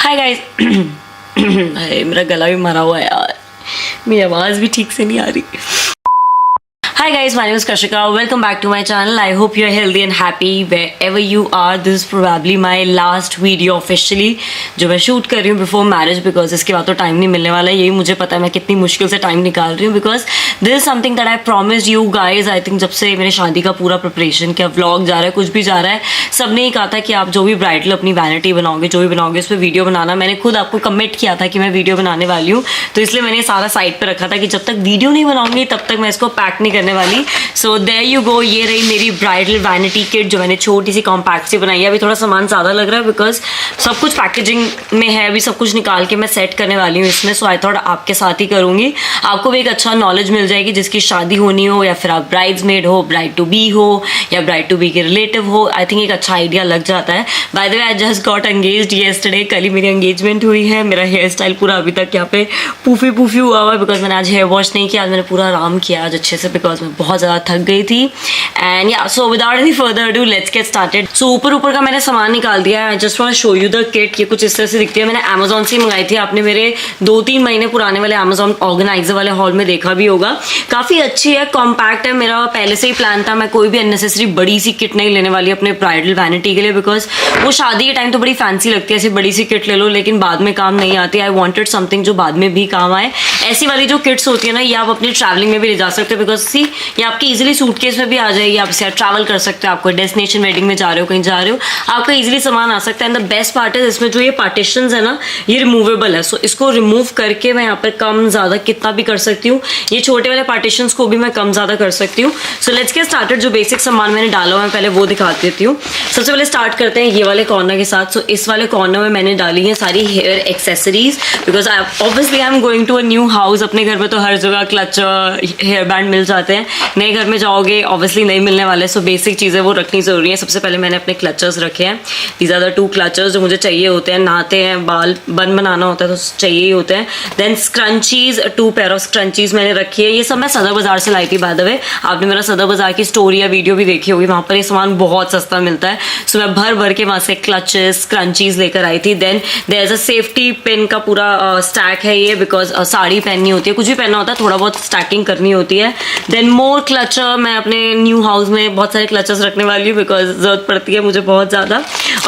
Hi guys. मेरा गला भी मरा हुआ है यार, मेरी आवाज़ भी ठीक से नहीं आ रही। Hi guys, my name is Kashika. Welcome back to my channel. I hope you're healthy and happy wherever you are. This is probably my last video officially जो मैं शूट कर रही हूँ before marriage because इसके बाद तो time नहीं मिलने वाला है। यही मुझे पता है मैं कितनी मुश्किल से टाइम निकाल रही हूँ because this is something that I promised you guys. I think जब से मेरे शादी का पूरा प्रिपरेशन क्या व्लॉग जा रहा है, कुछ भी जा रहा है, सबने ही कहा था कि आप जो भी ब्राइडल अपनी वैनिटी बनाओगे, जो भी बनाओगे उस पर वीडियो बनाना। मैंने खुद आपको कमिट किया था कि मैं वीडियो बनाने वाली हूँ, तो इसलिए मैंने सारा साइड पर रखा था कि जब तक वीडियो नहीं बनाऊंगी तब तक मैं इसको पैक नहीं करने वाली। सो देयर यू गो, ये रही मेरी ब्राइडल वैनिटी किट जो मैंने छोटी सी कॉम्पैक्ट सी बनाई है। अभी थोड़ा सामान ज़्यादा लग रहा है बिकॉज सब कुछ पैकेजिंग में है, अभी सब कुछ निकाल के मैं सेट करने वाली हूँ इसमें। सो आई थॉट आपके साथ ही करूँगी, आपको भी एक अच्छा नॉलेज मिल जाएगी जिसकी शादी होनी हो या फिर आप ब्राइड्समेड हो, ब्राइड टू बी हो या ब्राइड टू बी के रिलेटिव हो। आई थिंक एक अच्छा आइडिया लग जाता है। Bye the way I just got engaged yesterday, कल ही मेरी एंगेजमेंट हुई है। मेरा हेयर स्टाइल पूरा अभी तक यहाँ पे पूफी हुआ हुआ है बिकॉज मैंने आज हेयर वॉश नहीं किया, आज मैंने पूरा आराम किया आज अच्छे से बिकॉज मैं बहुत ज़्यादा थक गई थी। And yeah so without any further do let's get started. So ऊपर का मैंने सामान निकाल दिया है। I just want to show you the kit. ये कुछ इस तरह से दिखती है, मैंने अमेजोन से मंगाई थी। आपने मेरे 2-3 महीने पुराने वाले अमेजोन ऑर्गेनाइजर वाले हॉल में देखा भी होगा। काफ़ी अच्छी है, कॉम्पैक्ट है। मेरा पहले से ही प्लान था, मैं कोई भी अननेसेसरी बड़ी सी किट नहीं लेने वाली अपने ब्राइडल वैनिटी के लिए बिकॉज वो शादी के टाइम तो बड़ी फैंसी लगती है, ऐसी बड़ी सी किट ले लो लेकिन बाद में काम नहीं आती। आई वॉन्टेड समथिंग जो बाद में भी काम आए। ऐसी वाली जो किट्स होती है ना, ये आप अपनी ट्रैवलिंग में भी ले जा सकते हो बिकॉज सी ये आपकी इजीली सूटकेस में भी आ जाएगी। आप इसे ट्रैवल कर सकते हो, आपको डेस्टिनेशन वेडिंग में जा रहे हो, कहीं जा रहे हो, आपका इजीली सामान आ सकता है। एंड द बेस्ट पार्ट है इसमें जो ये पार्टीशंस है ना, ये रिमूवेबल है। सो इसको रिमूव करके मैं यहाँ पर कम ज़्यादा कितना भी कर सकती हूँ। ये छोटे वाले पार्टीशंस को भी मैं कम ज़्यादा कर सकती हूँ। So let's get started. जो बेसिक सामान मैंने डाला हुआ है पहले वो दिखा देती हूँ। सबसे पहले स्टार्ट करते हैं ये वाले कॉर्नर के साथ। सो इस वाले कॉर्नर में मैंने डाली है सारी hair accessories because obviously I am going to a new house. अपने घर में तो हर जगह क्लच, हेयर बैंड मिल जाते हैं, नए घर में जाओगे ऑब्वियसली नहीं मिलने वाले। सो बेसिक चीज़ें वो रखनी ज़रूरी है। सबसे पहले मैंने अपने क्लचर्स रखे हैं। दीज आर द 2 क्लचर्स जो मुझे चाहिए होते हैं, नहाते हैं, बाल बन बनाना होता है तो चाहिए ही होते हैं। Then scrunchies, 2 pair of scrunchies मैंने रखी है। ये सब मैं सदर बाजार से लाई थी बाय द वे। आपने मेरा सदर बाजार की स्टोरी या वीडियो भी देखी होगी, वहाँ पर ये सामान बहुत सस्ता मिलता है। सो मैं भर के वहाँ से क्लचेस, स्क्रंचीज लेकर आई थी। Then there is a safety pin का पूरा स्टैक है ये बिकॉज साड़ी पहननी होती है, कुछ भी पहनना होता है, थोड़ा बहुत स्टैकिंग करनी होती है। देन मोर क्लचर, मैं अपने न्यू हाउस में बहुत सारे क्लचर्स रखने वाली हूँ बिकॉज जरूरत पड़ती है मुझे बहुत ज़्यादा।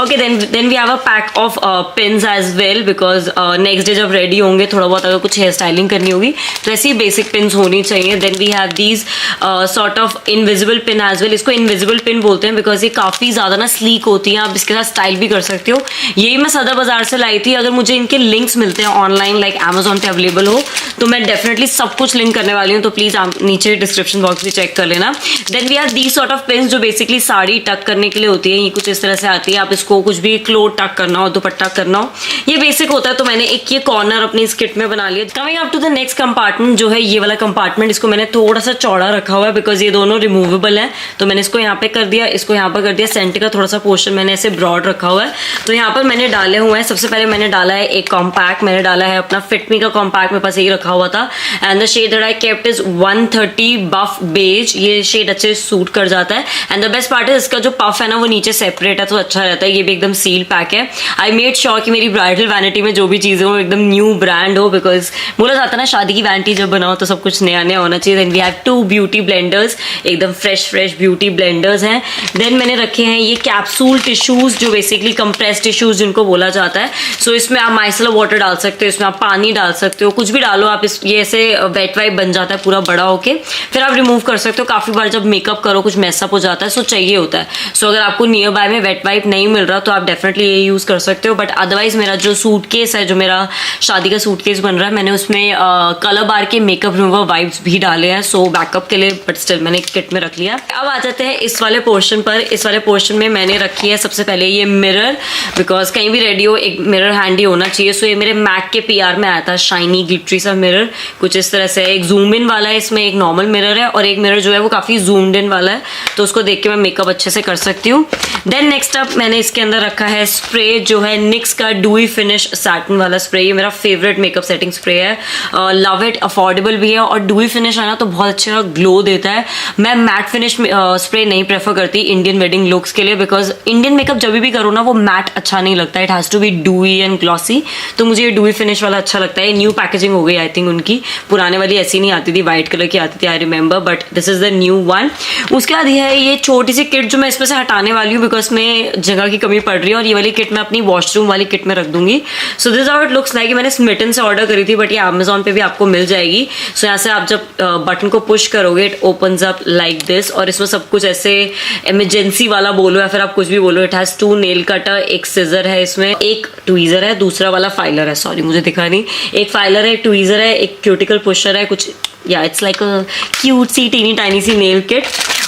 Okay, then we have a pack of pins as well because next day जब रेडी होंगे थोड़ा बहुत अगर कुछ हेयर स्टाइलिंग करनी होगी तो ऐसी बेसिक पिन्स होनी चाहिए। Then we have these sort of invisible pin as well. इसको इनविजिबल पिन बोलते हैं बिकॉज ये काफ़ी ज़्यादा ना स्लीक होती हैं, आप इसके साथ स्टाइल भी कर सकते हो। यही मैं सदर बाजार से लाई थी। अगर मुझे इनके लिंक्स मिलते हैं ऑनलाइन लाइक अमेजोन पे अवेलेबल हो तो मैं डेफिनेटली सब कुछ लिंक करने वाली हूँ, तो प्लीज़ आप नीचे डिस्क्रिप्शन बॉक्स भी चेक कर लेना। Then we have these sort of pins जो बेसिकली साड़ी टक करने के लिए होती है। ये कुछ इस तरह से आती है, आप इसको कुछ भी क्लोथ टक करना हो, दुपट्टा करना हो, ये बेसिक होता है। तो मैंने एक ये कॉर्नर अपनी इस किट में बना लिया। Coming up to the next compartment जो है ये वाला कंपार्टमेंट, इसको मैंने थोड़ा सा चौड़ा रखा हुआ है बिकॉज ये दोनों रिमूवेबल है। तो मैंने इसको यहाँ पे कर दिया, इसको यहाँ पर कर दिया। सेंटर का थोड़ा सा पोर्शन मैंने ऐसे ब्रॉड रखा हुआ है। तो यहाँ पर मैंने डाले हुए हैं, सबसे पहले मैंने डाला है एक कॉम्पैक्ट, मैंने डाला है अपना फिट मी का कॉम्पैक्ट, मेरे पास यही रखा हुआ था। And the shade that I kept is 130 buff beige. ये शेड अच्छे सूट कर जाता है। एंड द बेस्ट पार्ट है इसका जो पफ है ना वो नीचे सेपरेट है तो अच्छा रहता है। ये भी एकदम सील पैक है। आई मेड श्योर कि मेरी ब्राइडल वैनिटी में जो भी चीज़ें हो एकदम न्यू ब्रांड हो बिकॉज बोला जाता है ना शादी की वैनिटी जब बनाओ तो सब कुछ नया नया होना चाहिए। Then we have 2 beauty blenders, एकदम फ्रेश ब्यूटी ब्लेंडर्स हैं। देन मैंने रखे हैं ये कैप्सूल टिश्यूज जो बेसिकली कंप्रेस टिश्यूज जिनको बोला जाता है। सो इसमें आप माइसेलर वाटर डाल सकते हो, इसमें आप पानी डाल सकते हो, कुछ भी डालो आप। ये ऐसे वेट वाइप बन जाता है पूरा बड़ा होके, फिर आप रिमूव कर सकते हो। काफ़ी बार जब मेकअप करो कुछ मैसअप हो जाता है सो चाहिए होता है। सो अगर आपको नियर बाय में वेट वाइप नहीं मिल रहा तो आप डेफिनेटली ये यूज़ कर सकते हो। बट अदरवाइज मेरा जो सूटकेस है, जो मेरा शादी का सूटकेस बन रहा है, मैंने उसमें कलर बार के मेकअप रिमूवर वाइप्स भी डाले हैं सो बैकअप के लिए, बट स्टिल मैंने किट में रख लिया। अब आ जाते हैं इस वाले पोर्शन पर। इस वाले पोर्शन में मैंने रखी है सबसे पहले ये मिरर बिकॉज कहीं भी रेडी हो एक मिरर हैंडी होना चाहिए। सो ये मेरे मैक के PR में आया था, शाइनी ग्लिटरी सा मिरर कुछ इस तरह से। एक जूम इन वाला है, इसमें एक नॉर्मल मिरर मिरर है और एक मिरर जो है वो काफ़ी जूम्ड इन वाला है, तो उसको देख के मैं मेकअप अच्छे से कर सकती हूँ। देन नेक्स्ट अप मैंने इसके अंदर रखा है स्प्रे, जो है निक्स का डूई फिनिश सैटिन वाला स्प्रे। ये मेरा फेवरेट मेकअप सेटिंग स्प्रे है, लव इट, अफोर्डेबल भी है और डूई फिनिश है ना तो बहुत अच्छा ग्लो देता है। मैं मैट फिनिश स्प्रे नहीं प्रेफर करती इंडियन वेडिंग लुक्स के लिए, बिकॉज इंडियन मेकअप जब भी करो ना वो मैट अच्छा नहीं लगता, it has to be dewy and glossy. तो मुझे ये डूई फिनिश वाला अच्छा लगता है। न्यू पैकेजिंग हो गई आई थिंक उनकी, पुराने वाली ऐसी नहीं आती थी, व्हाइट कलर की आती थी, I remember, but this is the new one. उसके बाद ये है ये छोटी सी किट जो मैं इसमें से हटाने वाली हूँ बिकॉज में जगह की कमी पड़ रही है, और ये वाली किट मैं अपनी वॉशरूम वाली किट में रख दूंगी। सो this how it looks like. मैंने स्मिटन से ऑर्डर करी थी बट ये अमेजोन पे भी आपको मिल जाएगी। सो यहाँ से आप जब बटन को पुश करोगे it opens up like this, और इसमें सब कुछ ऐसे इमरजेंसी वाला बोलो या फिर आप कुछ भी बोलो। इट हैज 2 नेल कटर, एक सिजर है इसमें, एक ट्वीजर है, दूसरा वाला फाइलर है, सॉरी मुझे दिखा नहीं, एक फाइलर है, एक ट्वीजर है, एक क्यूटिकल पुशर है कुछ, या इट्स लाइक अ क्यूट सी टीनी टाइनी सी nail kit.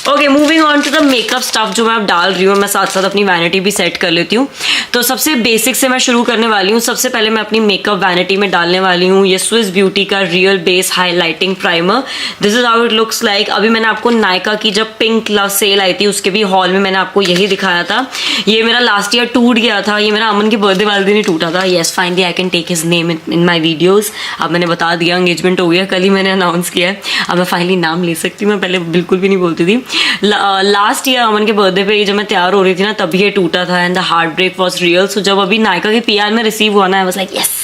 Okay, moving on to the makeup stuff जो मैं अब डाल रही हूँ। मैं साथ साथ अपनी वैनिटी भी सेट कर लेती हूँ। तो सबसे बेसिक से मैं शुरू करने वाली हूँ। सबसे पहले मैं अपनी मेकअप वैनिटी में डालने वाली हूँ ये स्विस ब्यूटी का real base highlighting primer. This is how it looks like. अभी मैंने आपको नायका की जब पिंक लव सेल आई थी उसके भी हॉल में मैंने आपको यही दिखाया था। ये मेरा लास्ट ईयर टूट गया था, ये मेरा अमन के बर्थडे वाले दिन ही टूटा था। Yes, finally I can take his name in my videos. अब मैंने बता दिया, एंगेजमेंट हो गया, कल ही मैंने अनाउंस किया है, अब मैं फाइनली नाम ले सकती हूँ। मैं पहले बिल्कुल भी नहीं बोलती थी। लास्ट ईयर अमन के बर्थडे पे जब मैं तैयार हो रही थी ना तभी ये टूटा था and the heart break was real. So जब अभी नायका के पीआर में रिसीव हुआ ना, I was like yes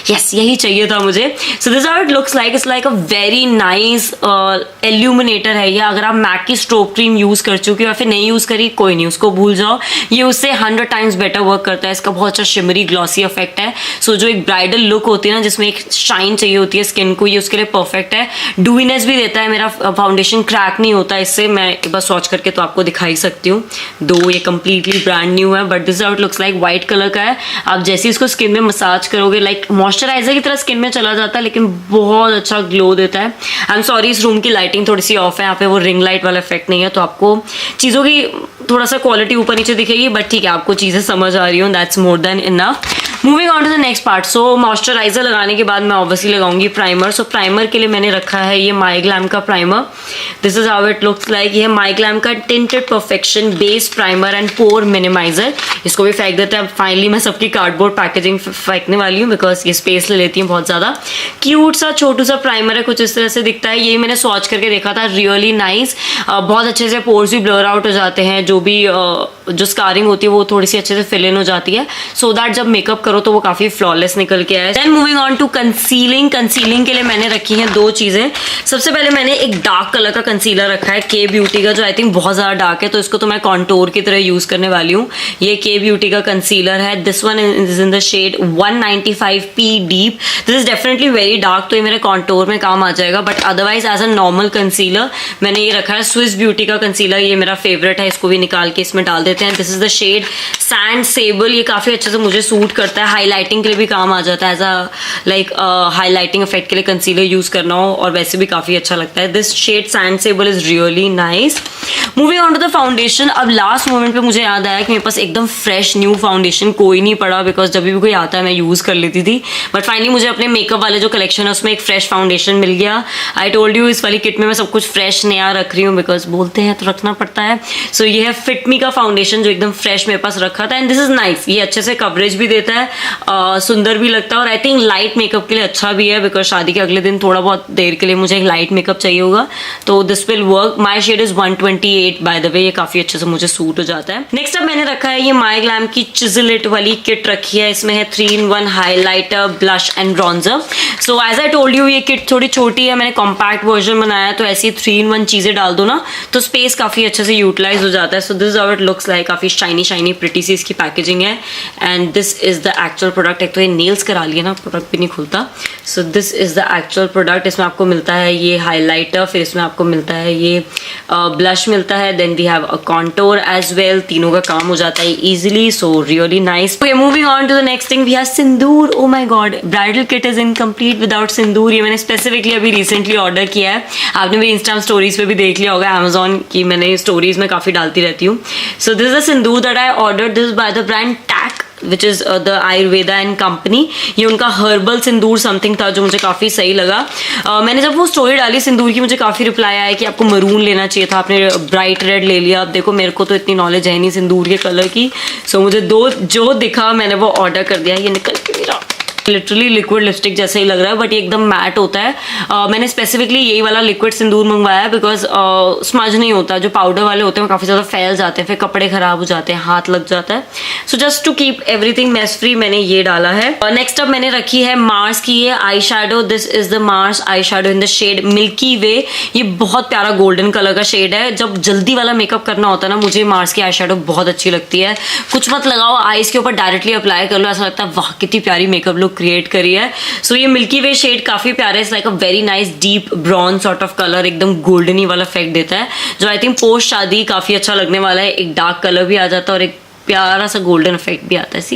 yes, यही चाहिए था मुझे। So this how it looks like. It's like a very nice illuminator है ये। अगर आप मैक की स्ट्रोब क्रीम यूज कर चुके हो या फिर नहीं यूज करी, कोई नहीं, उसको भूल जाओ, ये उससे 100 टाइम्स बेटर वर्क करता है। इसका बहुत अच्छा शिमरी ग्लॉसी इफेक्ट है। सो जो एक ब्राइडल लुक होती है ना जिसमें एक शाइन चाहिए होती है स्किन को, ये उसके लिए परफेक्ट है। डूइनेस भी देता है, मेरा फाउंडेशन क्रैक नहीं होता इससे। मैं एक बार स्वॉच करके तो आपको दिखा ही सकती हूँ, दो ये कंप्लीटली ब्रांड न्यू है, but this how it looks like. White colour का है। आप जैसे ही इसको स्किन में मसाज करोगे लाइक मॉइस्चराइजर की तरह स्किन में चला जाता है, लेकिन बहुत अच्छा ग्लो देता है। आई एम सॉरी इस रूम की लाइटिंग थोड़ी सी ऑफ है, यहाँ पे वो रिंग लाइट वाला इफेक्ट नहीं है, तो आपको चीज़ों की थोड़ा सा क्वालिटी ऊपर नीचे दिखेगी, बट ठीक है, आपको चीज़ें समझ आ रही हो, that's more than enough. Moving on to the next part. So moisturiser लगाने के बाद मैं ऑब्वियसली लगाऊंगी प्राइमर। सो प्राइमर के लिए मैंने रखा है ये माईग्लैम का primer. This is how it looks like. ये माईग्लैम का tinted perfection base primer and pore minimiser. इसको भी फेंक देते हैं। फाइनली मैं सबकी कार्डबोर्ड पैकेजिंग फेंकने वाली हूँ बिकॉज ये स्पेस ले लेती है बहुत ज़्यादा। क्यूट सा छोटू सा प्राइमर है, कुछ इस तरह से दिखता है। ये मैंने स्वॉच करके देखा था, रियली नाइस। बहुत अच्छे से पोर्स भी ब्लर आउट हो जाते हैं, जो भी जो स्कारिंग होती है वो थोड़ी सी अच्छे से फिल इन हो जाती है, सो दैट जब मेकअप करो तो वो काफी फ्लॉलेस निकल के आए। Then moving on to concealing. Concealing के लिए मैंने रखी हैं दो चीजें। सबसे पहले मैंने एक डार्क कलर का कंसीलर रखा है के ब्यूटी का, जो आई थिंक बहुत ज्यादा डार्क है, तो इसको तो मैं कॉन्टोर की तरह यूज करने वाली हूँ। ये के ब्यूटी का कंसीलर है। This one is in the shade 195p deep. This is definitely very dark, तो ये मेरे कॉन्टोर में काम आ जाएगा, but otherwise as a normal concealer मैंने ये रखा है स्विस ब्यूटी का कंसीलर। ये मेरा फेवरेट है, इसको भी निकाल के इसमें डाल देते हैं। This is the shade sand sable. ये काफी अच्छे से मुझे सूट करता है, हाईलाइटिंग के लिए भी काम आ जाता है, as a like highlighting effect के लिए कंसीलर यूज करना हो, और वैसे भी काफी अच्छा लगता है। This shade sand sable is really nice. Moving on to the foundation. अब लास्ट मोमेंट पे मुझे याद आया कि मेरे पास एकदम फ्रेश न्यू फाउंडेशन कोई नहीं पड़ा, बिकॉज जब भी कोई आता है मैं यूज कर लेती थी, बट फाइनली मुझे अपने मेकअप वाले जो कलेक्शन है उसमें एक फ्रेश फाउंडेशन मिल गया। आई टोल्ड यू इस वाली किट में मैं सब कुछ फ्रेश नया रख रही हूँ, बिकॉज बोलते हैं तो रखना पड़ता है। सो ये है फिट मी का फाउंडेशन जो एकदम फ्रेश मेरे पास रखा था, एंड दिस इज नाइस। ये अच्छे से कवरेज भी देता है, सुंदर भी लगता है, और आई थिंक लाइट मेकअप के लिए अच्छा भी है, बिकॉज शादी के अगले दिन थोड़ा बहुत देर के लिए मुझे एक लाइट मेकअप चाहिए होगा, तो this will work. My shade is 128 by the way, ये काफी अच्छे से मुझे सूट हो जाता है। नेक्स्ट अब मैंने रखा है ये माईग्लैम की चिजलिट वाली किट रखी है। इसमें है 3-in-1 highlighter, blush and bronzer. So as I told you ये किट थोड़ी छोटी है, मैंने कॉम्पैक्ट वर्जन बनाया, तो ऐसी 3-in-1 चीजें डाल दो ना तो स्पेस काफी अच्छे से यूटिलाइज हो जाता है। सो this how it looks like. काफी शाइनी शाइनी प्रिटी सी इसकी पैकेजिंग है, and this is the actual product. एक तो ये नेल्स करा लिए ना, प्रोडक्ट भी नहीं खुलता। सो this is the actual product. इसमें आपको मिलता है ये हाईलाइटर, फिर इसमें आपको मिलता है ये ब्लश मिलता है, then we have a contour as well. तीनों का काम हो जाता है easily, so really nice. Okay, moving on to the next thing, we have sindoor. Oh my god, bridal kit is incomplete without sindoor. ये मैंने स्पेसिफिकली अभी रिसेंटली ऑर्डर किया है। आपने मेरी इंस्टाग्राम स्टोरीज पे भी देख लिया होगा, अमेजोन की मैंने स्टोरीज में काफी डालती रहती हूँ। So this is the sindoor that I order. This by the brand Tac which is the Ayurveda and company. ये उनका हर्बल सिंदूर समथिंग था जो मुझे काफ़ी सही लगा। मैंने जब वो स्टोरी डाली सिंदूर की, मुझे काफ़ी रिप्लाई आया कि आपको मरून लेना चाहिए था, आपने ब्राइट रेड ले लिया। अब देखो मेरे को तो इतनी नॉलेज है नहीं सिंदूर के कलर की, सो मुझे जो दिखा मैंने वो ऑर्डर कर दिया। ये निकल के मेरा लिटरली लिक्विड लिपस्टिक जैसे ही लग रहा है, बट ये एकदम मैट होता है। मैंने स्पेसिफिकली यही वाला लिक्विड सिंदूर मंगवाया है बिकॉज स्मज नहीं होता। जो पाउडर वाले होते हैं वो काफ़ी ज़्यादा फैल जाते हैं, फिर कपड़े खराब हो जाते हैं, हाथ लग जाता है। So just to keep everything mess free मैंने ये डाला है। नेक्स्ट अप मैंने रखी है मार्स की ये eye shadow. This is the Mars eye shadow in the shade milky way. ये बहुत प्यारा गोल्डन कलर का शेड है। जब जल्दी वाला मेकअप करना होता है ना, मुझे मार्स की आई शेडो बहुत अच्छी लगती है। कुछ मत लगाओ, आईज के ऊपर डायरेक्टली अप्लाई कर लो, ऐसा लगता है वाह कितनी प्यारी मेकअप लुक क्रिएट करी है। सो ये मिल्की वे शेड काफी प्यारा है। It's like a very nice deep brown sort of colour, एकदम गोल्डनी वाला इफेक्ट देता है जो आई थिंक पोस्ट शादी काफी अच्छा लगने वाला है। एक डार्क कलर भी आ जाता है और एक प्यारा सा गोल्डन इफेक्ट भी आता है। See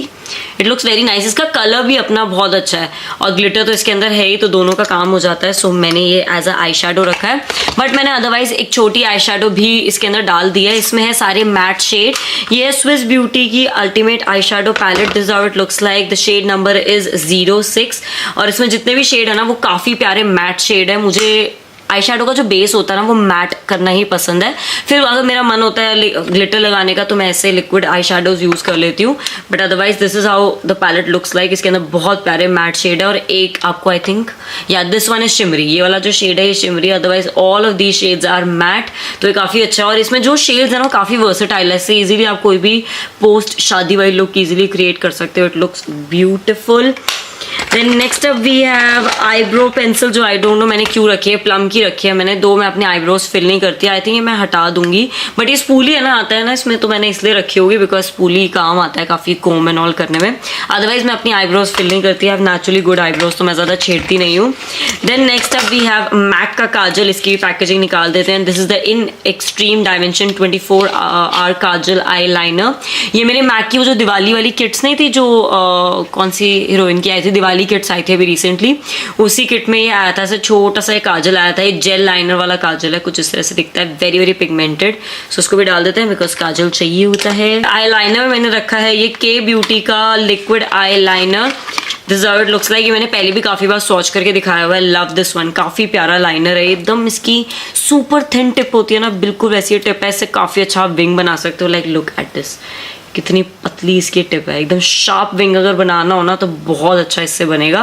it looks very nice. इसका कलर भी अपना बहुत अच्छा है और ग्लिटर तो इसके अंदर है ही, तो दोनों का काम हो जाता है। सो मैंने ये एज अ आई शेडो रखा है, बट मैंने अदरवाइज एक छोटी आई शेडो भी इसके अंदर डाल दी है। इसमें है सारे मैट शेड। ये है स्विस ब्यूटी की ultimate eye shadow palette. This how it looks like. The shade number is 06 और इसमें जितने भी शेड है ना वो काफी प्यारे मैट शेड है। मुझे आई शेडो का जो बेस होता है ना वो मैट करना ही पसंद है। फिर अगर मेरा मन होता है ग्लिटर लगाने का तो मैं ऐसे लिक्विड आई शेडोज यूज कर लेती हूँ, but otherwise this is how the palette looks like. इसके अंदर बहुत प्यारे मैट शेड है और एक आपको आई थिंक या दिस वन इज शिमरी। ये वाला जो शेड है ये shimmery, otherwise all of these shades are matte. तो ये काफी अच्छा है और इसमें जो शेड्स है ना काफी वर्सेटाइल है। इससे इजीली आप कोई भी पोस्ट शादी वाली लुक इजीली क्रिएट कर सकते हो। It looks beautiful. Then next up we have eyebrow pencil, जो आई डोंट नो मैंने क्यों रखी है, प्लम की रखी है मैंने। मैं अपने आईब्रोज फिल नहीं करती, आई थिंक ये मैं हटा दूंगी, बट ये स्पूली है ना आता है ना इसमें, तो मैंने इसलिए रखी होगी बिकॉज स्पूली काम आता है काफी कोम एंड ऑल करने में। अदरवाइज मैं अपनी आईब्रोज फिल नहीं करती, I have naturally good eyebrows, तो मैं ज्यादा छेड़ती नहीं हूँ। Then next up we have MAC का काजल। इसकी पैकेजिंग निकाल देते हैं। This is the in extreme dimension 24 hour kajal eyeliner. ये मेरे मैक की वो जो दिवाली वाली किट्स नहीं थी जो कौन सी हीरोइन की आई थी, दिवाली किट्स आई थी अभी रिसेंटली, उसी किट में ये आया था। ऐसा छोटा सा काजल आया था। ये जेल लाइनर वाला काजल है, कुछ इस तरह से दिखता है, वेरी वेरी पिगमेंटेड। सो उसको भी डाल देते हैं बिकॉज काजल चाहिए होता है। आई लाइनर में मैंने रखा है ये के ब्यूटी का liquid eye liner. This how it looks like. ये मैंने पहले भी काफी बार स्वॉच करके दिखाया हुआ है। लव दिस वन, काफी प्यारा लाइनर है। एकदम इसकी सुपर थिन टिप होती है ना, बिल्कुल वैसी टिप है। इससे काफी अच्छा विंग बना सकते हो। लाइक लुक एट दिस, कितनी पतली इसकी टिप है। एकदम शार्प विंग अगर बनाना हो ना तो बहुत अच्छा इससे बनेगा।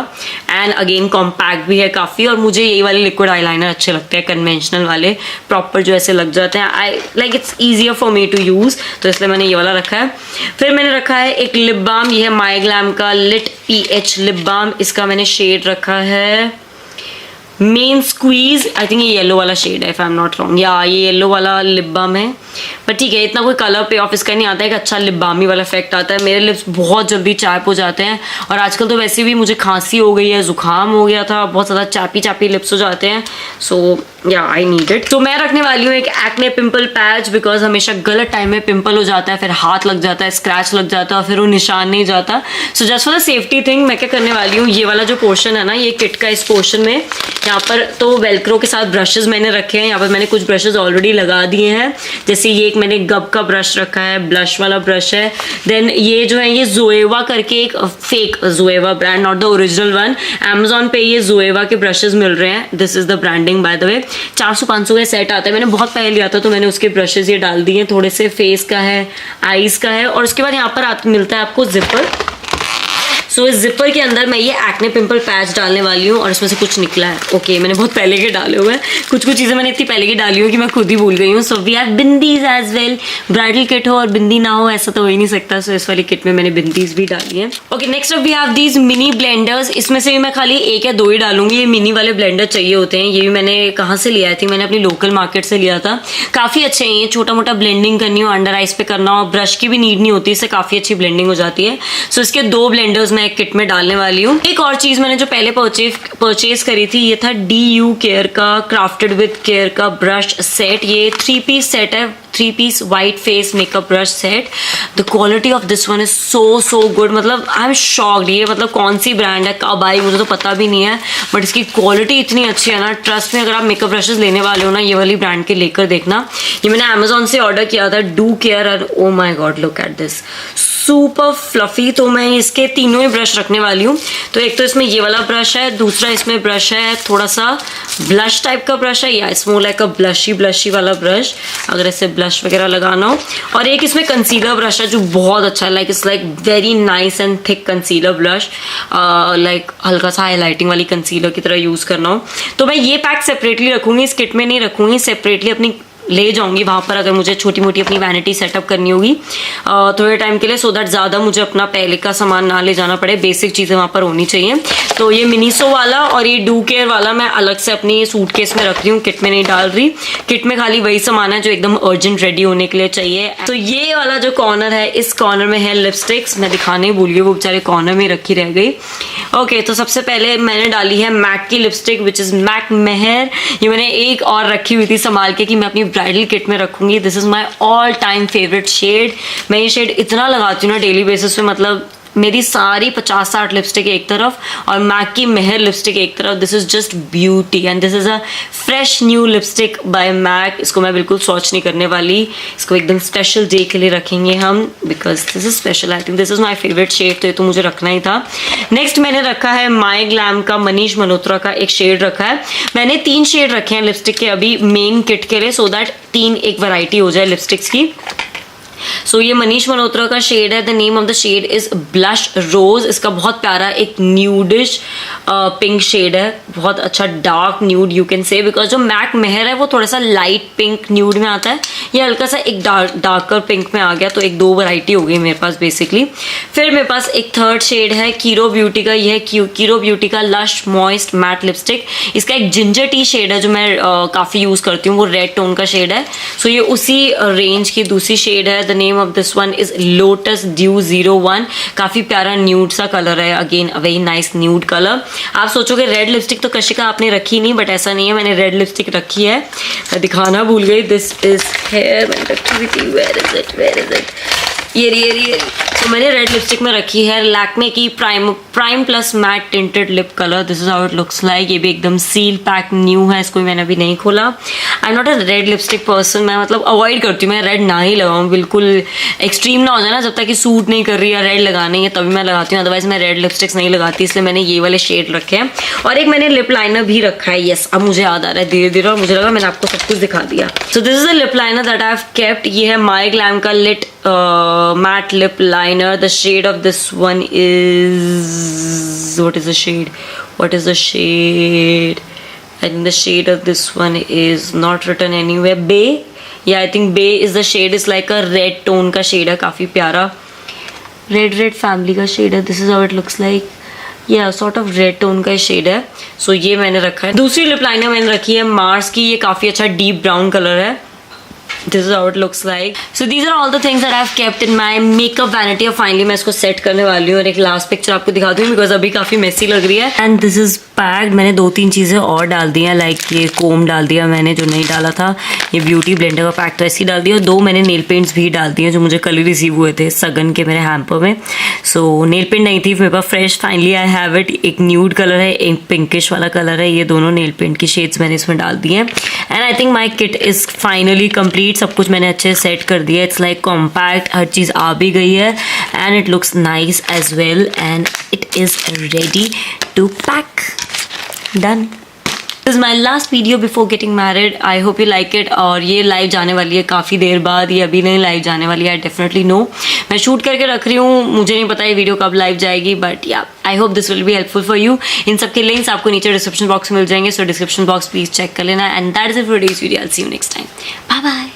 एंड अगेन कॉम्पैक्ट भी है काफ़ी। और मुझे यही वाले लिक्विड आईलाइनर अच्छे लगते हैं, कन्वेंशनल वाले प्रॉपर जो ऐसे लग जाते हैं। I like it's easier for me to use, तो इसलिए मैंने ये वाला रखा है। फिर मैंने रखा है एक लिप बाम। ये है माई ग्लैम का लिट PH लिप बाम। इसका मैंने शेड रखा है मेन स्क्वीज। आई थिंक ये येलो वाला शेड है if I am not wrong, या ये येलो वाला लिप बाम है। पर ठीक है, इतना कोई कलर पे ऑफ इसका नहीं आता है। एक अच्छा लिप बामी वाला इफेक्ट आता है। मेरे लिप्स बहुत जल्दी चैप हो जाते हैं और आजकल तो वैसे भी मुझे खांसी हो गई है, जुकाम हो गया था, बहुत ज़्यादा चैपी चैपी लिप्स हो जाते हैं। सो या आई नीड इट। तो मैं रखने वाली हूँ एक एक्ने पिंपल पैच, बिकॉज हमेशा गलत टाइम में पिंपल हो जाता है, फिर हाथ लग जाता है, स्क्रैच लग जाता है और फिर वो निशान नहीं जाता। So just for the safety thing मैं क्या करने वाली हूँ, ये वाला जो पोर्शन है ना, ये किट का इस पोर्शन में यहाँ पर तो वेलक्रो के साथ ब्रशेज मैंने रखे हैं। यहाँ पर मैंने कुछ ब्रशेज ऑलरेडी लगा दिए हैं। जैसे ये एक मैंने गब का ब्रश रखा है, ब्लश वाला ब्रश है। देन ये जो है ये जोएवा करके एक फेक जोएवा brand, not the original one. Amazon पे ये जोएवा के ब्रशेज मिल रहे हैं। This is the branding by the way. 400-500 का सेट आता है। मैंने बहुत पहले लिया था तो मैंने उसके ब्रशेज ये डाल दिए। थोड़े से फेस का है, आईज का है और उसके बाद यहाँ पर मिलता है आपको जिपर। सो इस जिपर के अंदर मैं ये एक्ने पिंपल पैच डालने वाली हूँ और इसमें से कुछ निकला है। ओके मैंने बहुत पहले के डाले हुए हैं, कुछ चीज़ें मैंने इतनी पहले की डाली हूँ कि मैं खुद ही भूल गई हूँ। So we have bindis as well. Bridal kit हो और बिंदी ना हो ऐसा तो हो ही नहीं सकता। सो इस वाली किट में मैंने बिंदीज भी डाली है। Okay next up we have these mini blenders. इसमें से भी मैं खाली 1 या 2 ही डालूंगी। ये मिनी वाले ब्लेंडर चाहिए होते हैं। ये भी मैंने कहाँ से लिया थी, मैंने अपनी लोकल मार्केट से लिया था। काफ़ी अच्छे हैं ये, छोटा मोटा ब्लेंडिंग करनी हो, अंडर आइज पे करना हो, ब्रश की भी नीड नहीं होती, इससे काफ़ी अच्छी ब्लेंडिंग हो जाती है। सो इसके 2 ब्लेंडर्स मैं एक किट में डालने वाली हूँ। एक और चीज मैंने जो पहले परचेज करी थी, ये था DU केयर का क्राफ्टेड विद केयर का ब्रश सेट। ये 3 पीस सेट है, 3-piece white face makeup brush set. The quality of this one is so good. मतलब आई एम शॉक्ड. ये मतलब कौन सी ब्रांड है, कब आई, मुझे तो पता भी नहीं है, बट इसकी क्वालिटी इतनी अच्छी है ना. ट्रस्ट में अगर आप मेकअप ब्रशेस लेने वाले हो ना, ये वाली ब्रांड के लेकर देखना. ये मैंने अमेजोन से ऑर्डर किया था. Do care. और oh my god, look at this, super fluffy. तो मैं इसके तीनों ही ब्रश रखने वाली हूँ. तो एक तो इसमें ये वाला ब्रश है, दूसरा इसमें ब्रश है थोड़ा सा ब्लश टाइप का ब्रश है, या इसमें लाइक अ ब्लशी वाला ब्रश अगर ऐसे ब्लश वगैरह लगाना हो. और एक इसमें कंसीलर ब्रश है जो बहुत अच्छा है. Like it's like very nice and thick concealer brush. Like हल्का सा हाईलाइटिंग वाली कंसीलर की तरह यूज करना हो तो मैं ये पैक सेपरेटली रखूंगी, इस किट में नहीं रखूंगी, सेपरेटली अपनी ले जाऊंगी वहाँ पर अगर मुझे छोटी मोटी अपनी वैनिटी सेटअप करनी होगी थोड़े टाइम के लिए, सो दैट ज़्यादा मुझे अपना पहले का सामान ना ले जाना पड़े. बेसिक चीज़ें वहाँ पर होनी चाहिए. तो ये मिनीसो वाला और ये डू केयर वाला मैं अलग से अपनी सूटकेस में रख रही हूँ, किट में नहीं डाल रही. किट में खाली वही सामान है जो एकदम अर्जेंट रेडी होने के लिए चाहिए. तो ये वाला जो कॉर्नर है, इस कॉर्नर में है लिपस्टिक्स. मैं दिखाने ही भूल गई, वो बेचारे कॉर्नर में रखी रह गई. ओके, तो सबसे पहले मैंने डाली है मैक की लिपस्टिक विच इज़ मैक मेहर. ये मैंने एक और रखी हुई थी संभाल के कि मैं अपनी ब्राइडल किट में रखूंगी. This is my all time favourite shade. मैं ये शेड इतना लगाती हूँ ना डेली बेसिस पे, मतलब मेरी सारी 50-60 लिपस्टिक एक तरफ और मैक की मेहर लिपस्टिक एक तरफ. This is just beauty and this is a fresh new lipstick by MAC. इसको मैं बिल्कुल स्वॉच नहीं करने वाली, इसको एकदम स्पेशल डे के लिए रखेंगे हम, because this is special. I think this is my favourite shade, तो ये तो मुझे रखना ही था. नेक्स्ट मैंने रखा है माई ग्लैम का मनीष मल्होत्रा का एक शेड रखा है. मैंने 3 शेड रखे हैं लिपस्टिक के अभी मेन किट के लिए, सो दैट 3 एक वैरायटी हो जाए लिपस्टिक्स की. सो ये मनीष मल्होत्रा का शेड है. The name of the shade is blush rose. इसका बहुत प्यारा एक न्यूडिश पिंक शेड है, बहुत अच्छा dark nude you can say, because जो मैक मेहर है वो थोड़ा सा लाइट पिंक न्यूड में आता है, ये हल्का सा एक डार्कर पिंक में आ गया. तो एक 2 वैरायटी हो गई मेरे पास बेसिकली. फिर मेरे पास एक थर्ड शेड है कीरो ब्यूटी का. यह है कीरो ब्यूटी का लश मॉइस्ट मैट लिपस्टिक. इसका एक जिंजर टी शेड है जो मैं काफ़ी यूज़ करती हूँ, वो रेड टोन का शेड है. सो ये उसी रेंज की दूसरी शेड है. The name of this one is lotus due 01. काफ़ी प्यारा न्यूड सा कलर है, again a very nice nude colour. आप सोचोगे रेड लिपस्टिक तो कशिका आपने रखी नहीं, बट ऐसा नहीं है, मैंने रेड लिपस्टिक रखी है. मैं दिखाना भूल गई. This is hair activity. Where is it? ये तो मैंने रेड लिपस्टिक में रखी है लैक्मे की prime plus mat tinted lip colour. This is how it looks like. ये भी एकदम सील पैक न्यू है, इसको मैंने अभी नहीं खोला. आई am not a red lipstick person. मैं मतलब अवॉइड करती हूँ, मैं रेड ना ही लगाऊँ, बिल्कुल एक्सट्रीम ना हो जाए ना, जब तक कि सूट नहीं कर रही या रेड लगानी है तभी मैं लगाती हूँ, अदरवाइज मैं रेड लिपस्टिक्स नहीं लगाती. इसलिए मैंने ये वाले शेड रखे हैं. और एक मैंने लिप लाइनर भी रखा है. यस, अब मुझे याद आ रहा है धीरे धीरे, और मुझे लगा मैंने आपको सब कुछ दिखा दिया. सो this is a lip liner that I have kept. ये है माई ग्लैम का lit matte lip liner. The shade of this one is, what is the shade? I think the shade of this one is not written anywhere. Bay. Yeah, I think Bay is the shade. Is like a red tone का shade है, काफी प्यारा red family का shade है. This is how it looks like. Yeah, sort of red tone का shade है. So ये मैंने रखा है. दूसरी लिप लाइनर मैंने रखी है मार्स की. ये काफी अच्छा डीप ब्राउन कलर है. This is how it looks like. So these are all the things that I've kept in my makeup vanity. और finally मैं इसको सेट करने वाली हूँ और एक लास्ट पिक्चर आपको दिखा दूँ बिकॉज अभी काफी मेसी लग रही है. And this is packed. मैंने 2-3 चीजें और डाल दी हैं, लाइक ये कोम डाल दिया मैंने जो नहीं डाला था. ये ब्यूटी ब्लेंडर का पैक तो ऐसे ही डाल दिया. और 2 मैंने नेल पेंट्स भी डाल दिए जो मुझे कल ही रिसीव हुए थे सगन के मेरे हैम्पर में. सो नेल पेंट नहीं थी मेरे पास fresh. Finally I have it. एक न्यूड कलर है, एक पिंकिश वाला कलर है. ये दोनों नेल पेंट की शेड्स मैंने इसमें डाल दी हैं. And I think my kit is finally complete. सब कुछ मैंने अच्छे से सेट कर दिया. इट्स लाइक कॉम्पैक्ट, हर चीज़ आ भी गई है. And it looks nice as well. And it is ready to pack. Done. This is my last video before getting married. I hope you like it. और ये लाइव जाने वाली है काफ़ी देर बाद, ये अभी नहीं लाइव जाने वाली है. I definitely know. मैं शूट करके रख रही हूँ, मुझे नहीं पता ये वीडियो कब लाइव जाएगी, but yeah I hope this will be helpful for you. इन सबके लिंक्स आपको नीचे डिस्क्रिप्शन बॉक्स में मिल जाएंगे. So description box please check कर लेना. And that is it for today's video. I will see you next time. Bye bye.